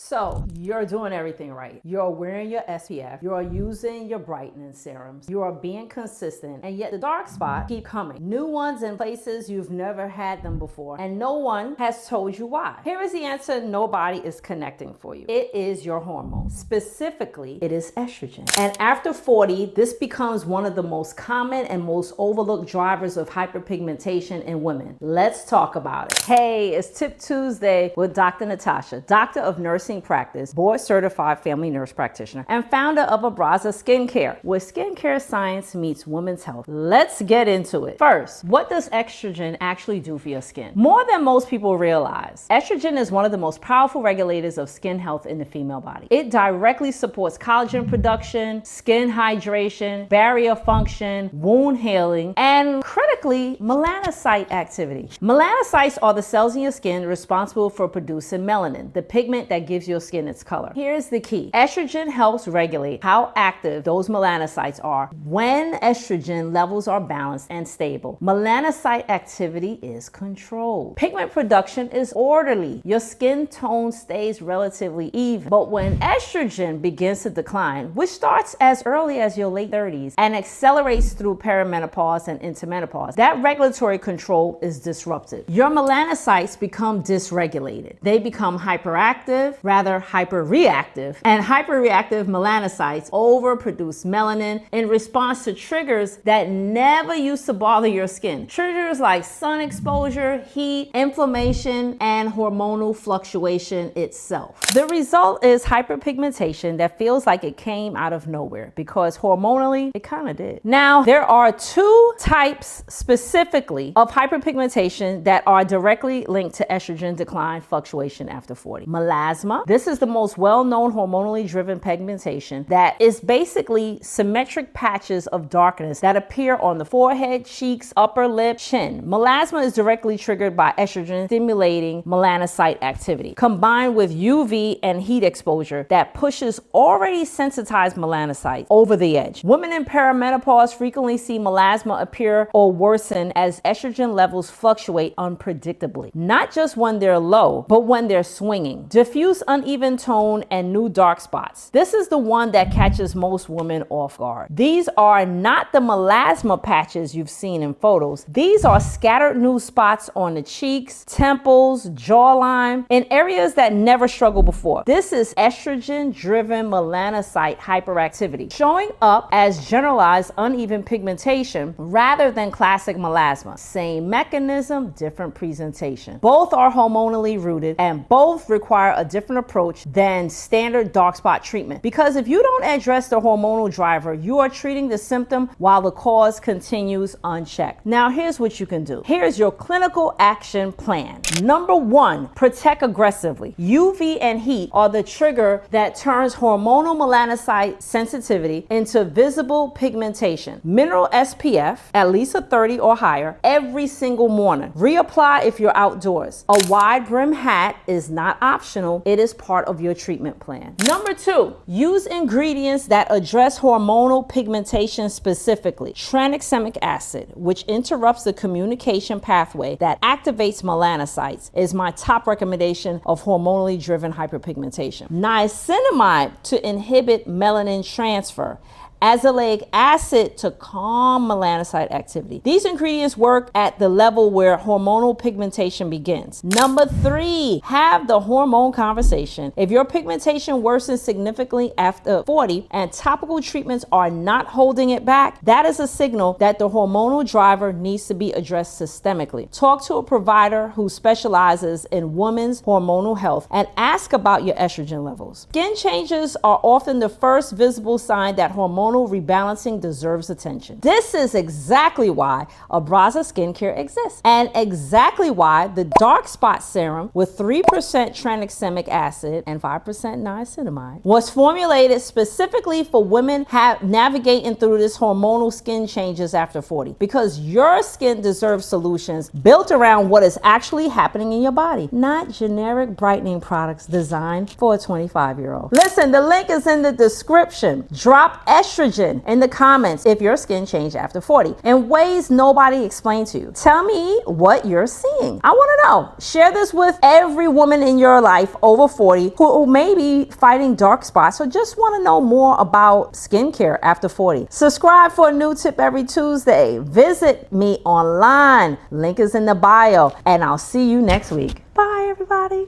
So you're doing everything right. You're wearing your SPF, you're using your brightening serums, you are being consistent, and yet the dark spots keep coming. New ones in places you've never had them before, and no one has told you why. Here is the answer nobody is connecting for you. It is your hormones. Specifically, it is estrogen. And after 40, this becomes one of the most common and most overlooked drivers of hyperpigmentation in women. Let's talk about it. Hey, it's Tip Tuesday with Dr. Natasha, doctor of nursing practice, board certified family nurse practitioner, and founder of Abraza Skincare, where skincare science meets women's health. Let's get into it. First, what does estrogen actually do for your skin? More than most people realize, estrogen is one of the most powerful regulators of skin health in the female body. It directly supports collagen production, skin hydration, barrier function, wound healing, and critically, melanocyte activity. Melanocytes are the cells in your skin responsible for producing melanin, the pigment that gives your skin its color. Here's the key. Estrogen helps regulate how active those melanocytes are. When estrogen levels are balanced and stable, melanocyte activity is controlled. Pigment production is orderly. Your skin tone stays relatively even. But when estrogen begins to decline, which starts as early as your late 30s and accelerates through perimenopause and into menopause, that regulatory control is disrupted. Your melanocytes become dysregulated. They become hyperactive, rather hyperreactive, and hyperreactive melanocytes overproduce melanin in response to triggers that never used to bother your skin. Triggers like sun exposure, heat, inflammation, and hormonal fluctuation itself. The result is hyperpigmentation that feels like it came out of nowhere because hormonally, it kind of did. Now, there are two types specifically of hyperpigmentation that are directly linked to estrogen decline fluctuation after 40. Melasma. This is the most well-known hormonally driven pigmentation that is basically symmetric patches of darkness that appear on the forehead, cheeks, upper lip, chin. Melasma is directly triggered by estrogen stimulating melanocyte activity, combined with UV and heat exposure that pushes already sensitized melanocytes over the edge. Women in perimenopause frequently see melasma appear or worsen as estrogen levels fluctuate unpredictably, not just when they're low, but when they're swinging. Diffuse uneven tone and new dark spots. This is the one that catches most women off guard. These are not the melasma patches you've seen in photos. These are scattered new spots on the cheeks, temples, jawline, in areas that never struggled before. This is estrogen-driven melanocyte hyperactivity, showing up as generalized uneven pigmentation rather than classic melasma. Same mechanism, different presentation. Both are hormonally rooted and both require a different approach than standard dark spot treatment. Because if you don't address the hormonal driver, you are treating the symptom while the cause continues unchecked. Now, here's what you can do. Here's your clinical action plan. Number one, protect aggressively. UV and heat are the trigger that turns hormonal melanocyte sensitivity into visible pigmentation. Mineral SPF, at least a 30 or higher, every single morning. Reapply if you're outdoors. A wide brim hat is not optional. It is part of your treatment plan. Number two, use ingredients that address hormonal pigmentation specifically. Tranexamic acid, which interrupts the communication pathway that activates melanocytes, is my top recommendation of hormonally driven hyperpigmentation. Niacinamide to inhibit melanin transfer. Azelaic acid to calm melanocyte activity. These ingredients work at the level where hormonal pigmentation begins. Number three, have the hormone conversation. If your pigmentation worsens significantly after 40 and topical treatments are not holding it back, that is a signal that the hormonal driver needs to be addressed systemically. Talk to a provider who specializes in women's hormonal health and ask about your estrogen levels. Skin changes are often the first visible sign that hormonal rebalancing deserves attention. This is exactly why Abraza Skincare exists, and exactly why the dark spot serum with 3% tranexamic acid and 5% niacinamide was formulated specifically for women navigating through this hormonal skin changes after 40, because your skin deserves solutions built around what is actually happening in your body, not generic brightening products designed for a 25-year-old. Listen, the link is in the description. Drop estrogen estrogen in the comments if your skin changed after 40 in ways nobody explained to you. Tell me what you're seeing. I want to know. Share this with every woman in your life over 40 who may be fighting dark spots or just want to know more about skincare after 40. Subscribe for a new tip every Tuesday. Visit me online. Link is in the bio, and I'll see you next week. Bye, everybody.